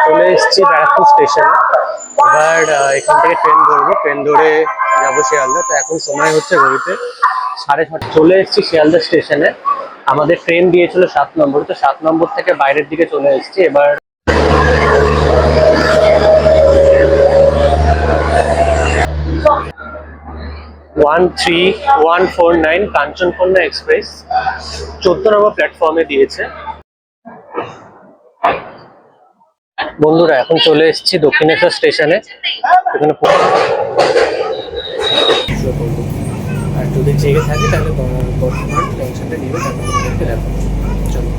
চলে এসেছি ব্যারাকপুর স্টেশনে। এবার এখান থেকে ট্রেন ধরবো, ট্রেন ধরে যাবো শিয়ালদা। তো এখন সময় হচ্ছে ঘড়িতে 6:30। চলে এসেছি শিয়ালদা স্টেশনে। আমাদের ট্রেন দিয়েছিল 7 নম্বর, তো 7 নম্বর থেকে বাইরের দিকে চলে এসেছি। এবার 13149 কাঞ্চনকন্যা এক্সপ্রেস 14 নম্বর প্ল্যাটফর্মে দিয়েছে। বন্ধুরা এখন চলে এসেছি দক্ষিণেশ্বর স্টেশনে। এখানে আর যদি জেগে থাকি তাহলে বর্তমান টেনশনটা নিবে, তারপর তোমাদেরকে দেখাবো। চলো।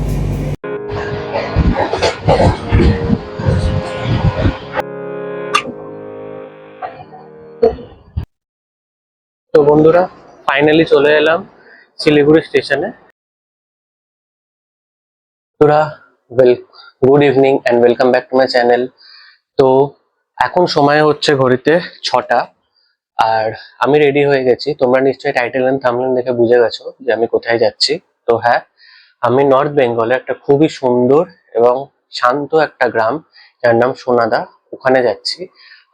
তো বন্ধুরা ফাইনালি চলে এলাম শিলিগুড়ি স্টেশনে। বন্ধুরা good evening and welcome back to my channel. তো এখন সময় হচ্ছে ঘড়িতে 6টা, আর আমি রেডি হয়ে গেছি। তোমরা নিশ্চয়ই টাইটেল এন্ড থাম্বনেল দেখে বুঝে গেছো যে আমি কোথায় যাচ্ছি। তো হ্যাঁ, আমি নর্থ বেঙ্গলে একটা খুবই সুন্দর এবং শান্ত একটা গ্রাম যার নাম সোনাদা, ওখানে যাচ্ছি।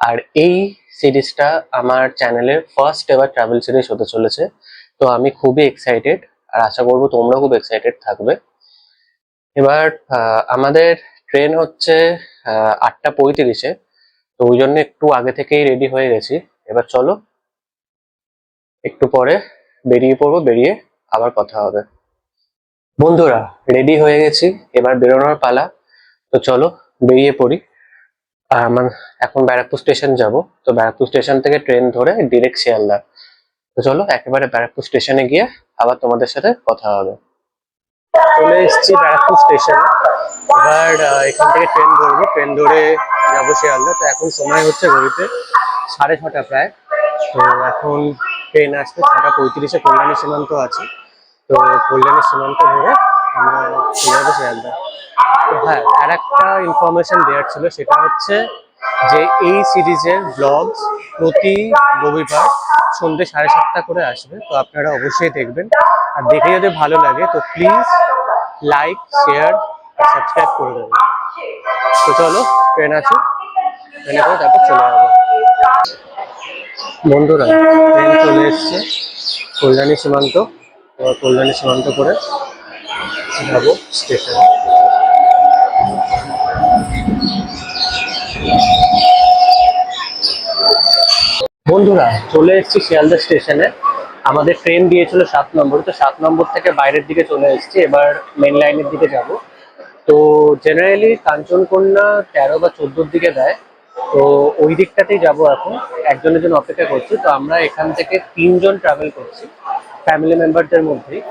আর এই সিরিজটা আমার চ্যানেলের ফার্স্ট এভার ট্রাভেল সিরিজ হতে চলেছে। তো আমি খুবই এক্সাইটেড, আর আশা করবো তোমরা খুব এক্সাইটেড থাকবে। এবার আমাদের ট্রেন হচ্ছে 8:35-এ, তো ওই জন্য একটু আগে থেকেই রেডি হয়ে গেছি। এবার চলো একটু পরে বেরিয়ে পড়বো, বেরিয়ে আবার কথা হবে। বন্ধুরা রেডি হয়ে গেছি, এবার বেরোনোর পালা। তো চলো বেরিয়ে পড়ি। আমার এখন ব্যারাকপুর স্টেশন যাব। তো ব্যারাকপুর স্টেশন থেকে ট্রেন ধরে ডিরেক্ট শিয়ালদা। তো চলো একেবারে ব্যারাকপুর স্টেশনে গিয়ে আবার তোমাদের সাথে কথা হবে। চলে এসেছি ব্যারাকপুর স্টেশনে। এবার এখান থেকে ট্রেন ধরবো, ট্রেন ধরে যাবো শিয়ালদা। তো এখন সময় হচ্ছে ঘড়িতে 6:30 প্রায়। তো এখন ট্রেন আসবে 6:35-এ, কল্যাণী সীমান্ত আছে। তো কল্যাণী সীমান্ত ধরে আমরা চলে যাবো শিয়ালদা। তো হ্যাঁ, আর একটা ইনফরমেশন দেওয়ার ছিল, সেটা হচ্ছে যে এই সিরিজের ব্লগস প্রতি রবিবার সন্ধ্যে 7:30 করে আসবে। তো আপনারা অবশ্যই দেখবেন, আর দেখে যদি ভালো লাগে তো প্লিজ লাইক, শেয়ার আর সাবস্ক্রাইব করে দেবেন। তো চলো ট্রেন আছে, ট্রেনে করে তারপর চলে যাবো। বন্ধুরা ট্রেন চলে এসছে কল্যাণী সীমান্ত। কল্যাণী সীমান্ত করে যাবো স্টেশন। বন্ধুরা চলে এসেছি শিয়ালদা স্টেশনে। আমাদের ট্রেন দিয়েছিল 7 নম্বর, তো 7 নম্বর থেকে বাইরের দিকে চলে এসেছি। এবার মেন লাইনের দিকে যাব। তো জেনারেলি কাঞ্চনকন্যা 13 বা 14-র দিকে দেয়, তো ওই দিকটাতেই যাব। এখন একজনের জন্য অপেক্ষা করছি। তো আমরা এখান থেকে 3জন ট্রাভেল করছি ফ্যামিলি মেম্বারদের মধ্যেই।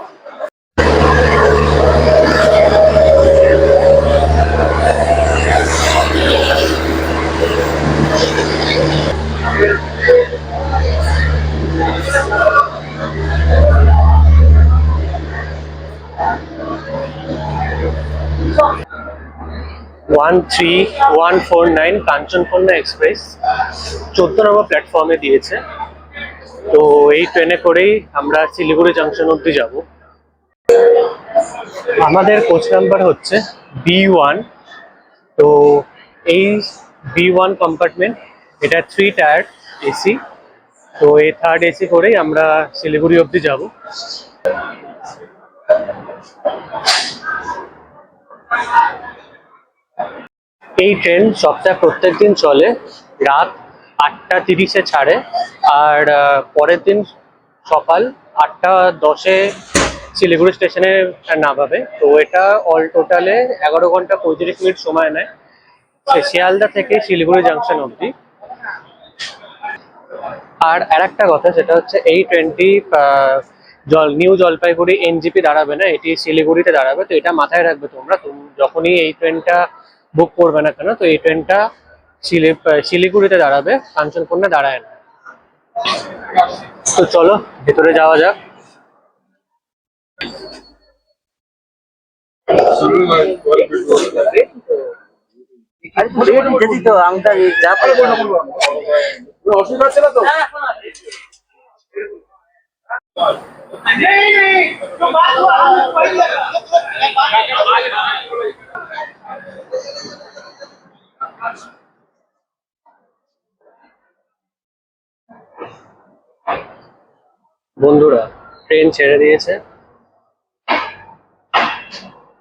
ওয়ান 13149 কাঞ্চনকন্যা এক্সপ্রেস 14 নম্বর প্ল্যাটফর্মে দিয়েছে। তো এই ট্রেনে করেই আমরা শিলিগুড়ি জাংশন অব্দি যাব। আমাদের কোচ নাম্বার হচ্ছে B1। তো এই B1 কম্পার্টমেন্ট, এটা 3 টায়ার এসি। তো এই থার্ড এসি করেই আমরা শিলিগুড়ি অব্দি যাব। এই ট্রেন সপ্তাহে প্রত্যেক দিন চলে, রাত 8:30-এ ছাড়ে, আর পরের দিন সকাল 8:10-এ শিলিগুড়ি স্টেশনে নামাবে। তো এটা অল টোটালে 11 ঘন্টা 35 মিনিট সময় নেয় শিয়ালদা থেকে শিলিগুড়ি জাংশন অব্দি। আর আরেকটা কথা, সেটা হচ্ছে এই ট্রেনটি নিউ জলপাইগুড়ি NGP দাঁড়াবে না, এটি শিলিগুড়িতে দাঁড়াবে। তো এটা মাথায় রাখবে তোমরা যখনই এই ট্রেনটা বুক করবে না কেন। তো এই ট্রেনটা শিলিগুড়িতে দাঁড়াবে, কাঞ্চনকন্যা দাঁড়ায় না। তো চলো ভেতরে যাওয়া যাক। অসুবিধা হচ্ছে না তো? বন্ধুরা, ট্রেন ছেড়ে দিয়েছে।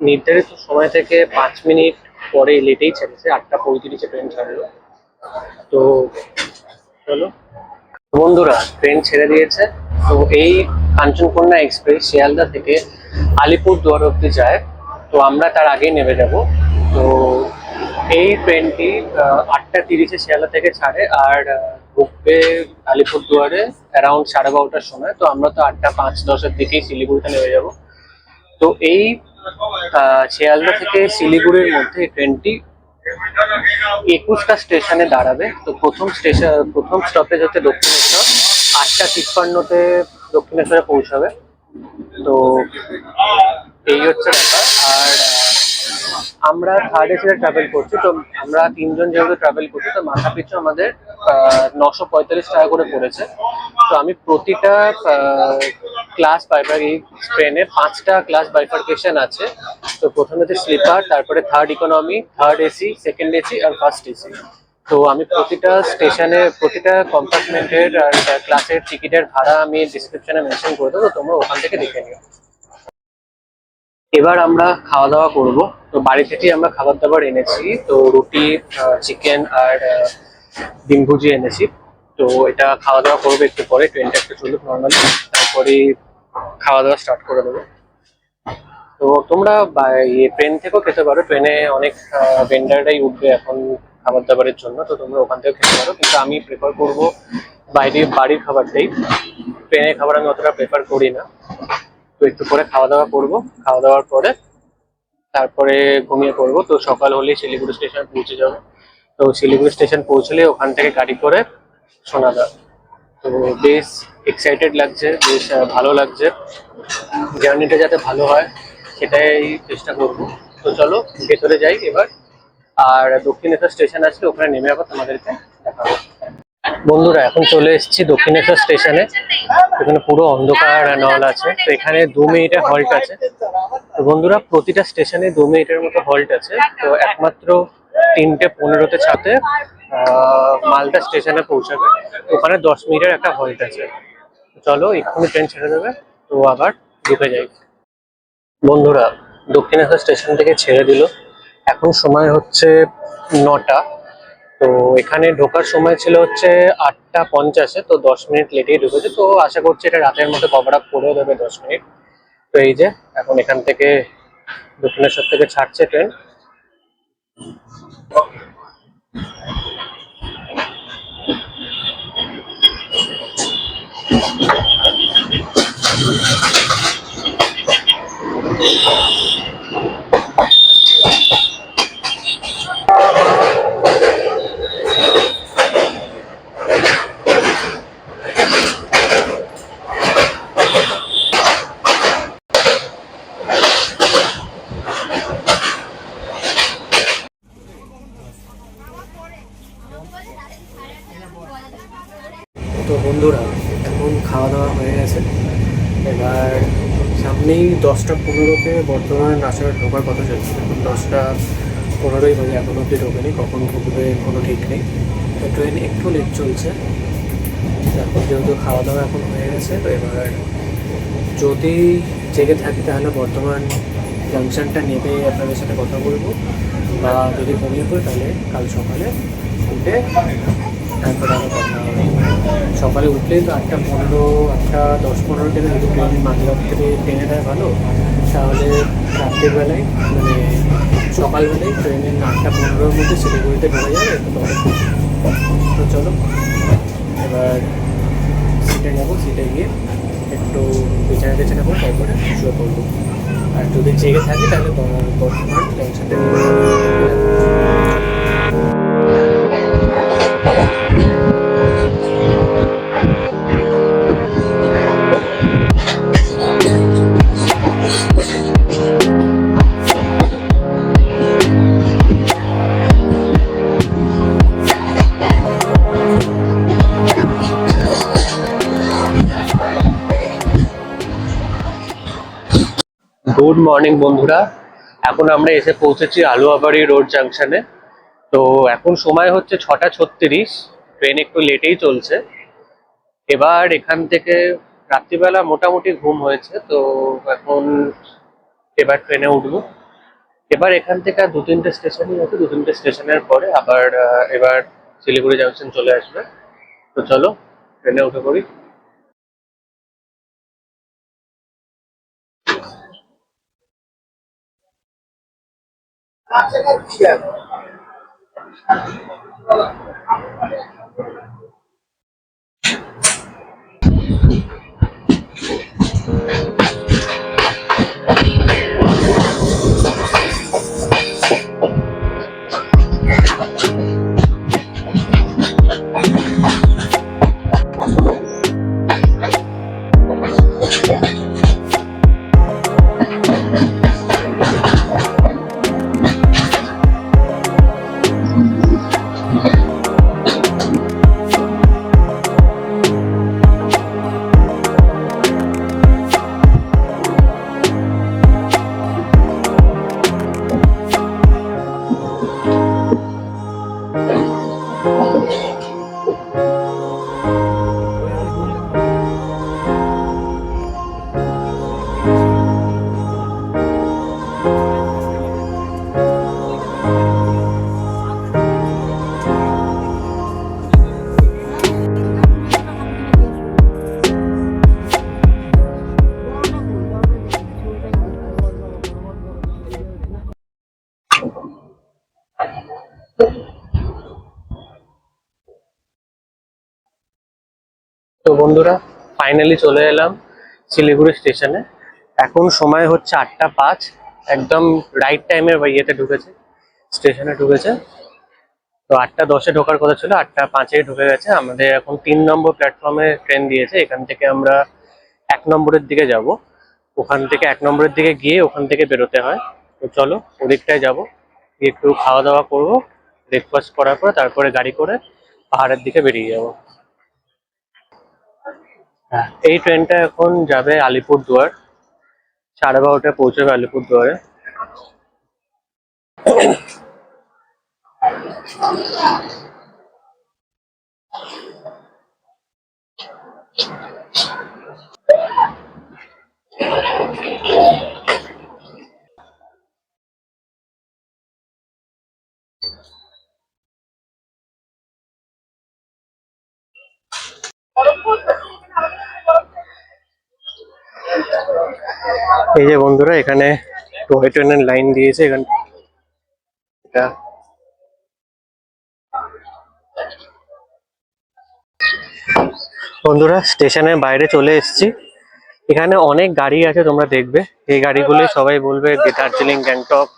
নির্ধারিত সময় থেকে 5 মিনিট পরে লেটেই ছেড়েছে, 8টা 35-এ ট্রেন ছাড়লো। তো চলো বন্ধুরা, ট্রেন ছেড়ে দিয়েছে। তো এই কাঞ্চনকন্যা এক্সপ্রেস শিয়ালদা থেকে আলিপুরদুয়ার অব্দি যায়। তো আমরা তার আগেই নেমে যাব। তো এই ট্রেনটি 8টা 30-এ শিয়ালদা থেকে ছাড়ে, আর ঢুকবে আলিপুরদুয়ারে অ্যারাউন্ড 12:30টার সময়। তো আমরা তো 8টা 5-10-এর দিকেই শিলিগুড়িতে নেমে যাব। তো এই শিয়ালদা থেকে শিলিগুড়ির মধ্যে এই ট্রেনটি 21টা স্টেশনে দাঁড়াবে। তো প্রথম স্টপেজ হচ্ছে দক্ষিণেশ্বর। 8টা 53-তে দক্ষিণেশ্বরে পৌঁছাবে। তো এই হচ্ছে ব্যাপার। আর আমরা থার্ড এসিতে ট্রাভেল করছি। তো আমরা 3জন যেহেতু ট্রাভেল করছি, তো মাথা পিছু আমাদের 945 টাকা করে পড়েছে। তো আমি প্রতিটা ক্লাস এই ট্রেনে 5টা ক্লাস বাইফার্কেশন আছে। তো প্রথমে হচ্ছে স্লিপার, তারপরে third economy, third AC, second AC আর ফার্স্ট এসি। তো আমি প্রতিটা স্টেশনে প্রতিটা কম্পার্টমেন্টের আর ক্লাসের টিকিটের ভাড়া আমি ডিসক্রিপশনে মেনশন করে দেবো, তোমরা ওখান থেকে দেখে নিও। এবার আমরা খাওয়া দাওয়া করব। তো বাড়ি থেকেই আমরা খাবার দাবার এনেছি। তো রুটি, চিকেন আর ডিম ভুজি এনেছি। তো এটা খাওয়া দাওয়া করবো একটু পরে, ট্রেনটা একটু চলুক নর্মালি, তারপরে খাওয়া দাওয়া স্টার্ট করে দেবো। তো তোমরা ট্রেন থেকেও খেতে পারো, ট্রেনে অনেক ভেন্ডাররাই উঠবে এখন খাবার দাবারের জন্য। তো তোমরা ওখান থেকেও খেতে পারো, কিন্তু আমি প্রেফার করবো বাড়ির খাবারটাই। ট্রেনের খাবার আমি অতটা প্রেফার করি না। তো একটু পরে খাওয়া দাওয়া করবো, খাওয়া দাওয়ার পরে তারপরে ঘুমিয়ে পড়বো। তো সকাল হলেই শিলিগুড়ি স্টেশন পৌঁছে যাবো। তো শিলিগুড়ি স্টেশন পৌঁছলে ওখান থেকে গাড়ি করে সোনাদা। তো বেশ এক্সাইটেড লাগছে, বেশ ভালো লাগছে। জার্নিটা যাতে ভালো হয় সেটাই চেষ্টা করবো। তো চলো ভেতরে যাই এবার। আর দক্ষিণেশ্বর স্টেশন আসলে ওখানে নেমে আবার তোমাদেরকে দেখাবো। বন্ধুরা, এখন চলে এসেছি দক্ষিণেশ্বর স্টেশনে। এখানে পুরো অন্ধকার নল আছে। তো এখানে 2 মিনিটের হল্ট আছে। তো বন্ধুরা, প্রতিটা স্টেশনে 2 মিনিটের মতো হল্ট আছে। তো একমাত্র 3টে 15-তে ছাড়তে মালদা স্টেশনে পৌঁছাবে। ওখানে 10 মিনিটের একটা হল্ট আছে। চলো এক্ষুনি ট্রেন ছেড়ে দেবে, তো আবার ঢুকে যাই। বন্ধুরা, দক্ষিণেশ্বর স্টেশন থেকে ছেড়ে দিল। এখন সময় হচ্ছে 9টা। তো এখানে ঢোকার সময় ছিল হচ্ছে 8টা 50-এ। তো 10 মিনিট লেটেই ঢুকেছে। তো আশা করছি এটা রাতের মধ্যে কভার আপ করেও দেবে 10 মিনিট। তো এই যে এখন এখান থেকে দক্ষিণেশ্বর থেকে ছাড়ছে ট্রেন। তো বন্ধুরা, এখন খাওয়া দাওয়া হয়ে গেছে। এবার সামনেই 10টা 15-তে বর্ধমান আসার ঢোকার কথা চলছে। এখন 10টা 15-ই বাজে, এখন অব্দি ঢোকেনি। কখন ঢুকবে কোনো ঠিক নেই। তো ট্রেন একটু লেট চলছে। তারপর যেহেতু খাওয়া দাওয়া এখন হয়ে গেছে, তো এবার যদি জেগে থাকি তাহলে বর্ধমান জাংশনটা নেমে আপনাদের সাথে কথা বলবো, বা যদি ঘুমিয়ে পড়ি তাহলে কাল সকালে উঠে তারপরে আরও কথা হবে। সকালে উঠলেই তো 8টা 15, 8টা 10-15 থেকে যদি ট্রেন মাঝরাত থেকে ট্রেনে দেয় ভালো, তাহলে রাত্রের বেলায় মানে সকালবেলায় ট্রেনের 8টা 15-এর মধ্যে শিলিগুড়িতে ঢোকা যাবে। তো চলো এবার সিটে যাবো, সিটে গিয়ে একটু বিছানা করে তারপরে শুয়ে পড়বো। আর যদি জেগে থাকি তাহলে বর্তমান জাংশনটা গুড মর্নিং বন্ধুরা, এখন আমরা এসে পৌঁছেছি আলুয়াবাড়ি রোড জাংশনে। তো এখন সময় হচ্ছে 6:36, ট্রেন একটু লেটেই চলছে। এবার এখান থেকে রাত্রিবেলা মোটামুটি ঘুম হয়েছে, তো এখন এবার ট্রেনে উঠবো। এবার এখান থেকে আর 2-3টে স্টেশনই আছে, 2-3টে স্টেশনের পরে আবার এবার শিলিগুড়ি জাংশন চলে আসবে। তো চলো ট্রেনে উঠে পড়ি। তো বন্ধুরা, ফাইনালি চলে এলাম শিলিগুড়ি স্টেশনে। এখন সময় হচ্ছে 8:05, একদম রাইট টাইমে ইয়েতে ঢুকেছে, স্টেশনে ঢুকেছে। তো 8:10-এ ঢোকার কথা ছিল, 8:05-এ ঢুকে গেছে। আমাদের এখন 3 নম্বর প্ল্যাটফর্মে ট্রেন দিয়েছে। এখান থেকে আমরা 1 নম্বরের দিকে যাব। ওখান থেকে 1 নম্বরের দিকে গিয়ে ওখান থেকে বেরোতে হয়। তো চলো ওদিকটায় যাবো, গিয়ে একটু খাওয়া দাওয়া করবো, ব্রেকফাস্ট করার পর তারপরে গাড়ি করে পাহাড়ের দিকে বেরিয়ে যাবো। হ্যাঁ, এই ট্রেনটা এখন যাবে আলিপুরদুয়ার, 12:30টায় পৌঁছবে আলিপুরদুয়ারে। এই যে বন্ধুরা, এখানে টয় ট্রেনের লাইন দিয়েছে এখানে। এটা বন্ধুরা, স্টেশনের বাইরে চলে এসেছি। এখানে অনেক গাড়ি আছে, তোমরা দেখবে এই গাড়িগুলো সবাই বলবে দার্জিলিং, গ্যাংটক,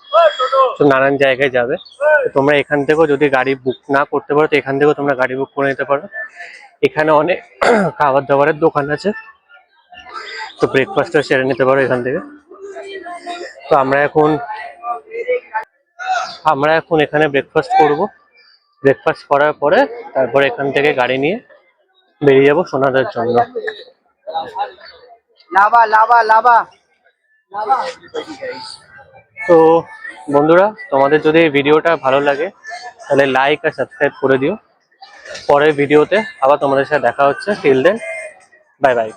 নানান জায়গায় যাবে। তো তোমরা এখান থেকেও যদি গাড়ি বুক না করতে পারো, তো এখান থেকেও তোমরা গাড়ি বুক করে নিতে পারো। এখানে অনেক খাবার দাবারের দোকান আছে, তো ব্রেকফাস্টও সেরে নিতে পারো এখান থেকে। তো আমরা এখন এখানে ব্রেকফাস্ট করব। ব্রেকফাস্ট করার পরে তারপর এখান থেকে গাড়ি নিয়ে বেরিয়ে যাবো সোনাদার জন্য। Lava lava lava. তো বন্ধুরা, তোমাদের যদি এই ভিডিওটা ভালো লাগে তাহলে লাইক আর সাবস্ক্রাইব করে দিও। পরের ভিডিওতে আবার তোমাদের সাথে দেখা হচ্ছে। Till then, bye by.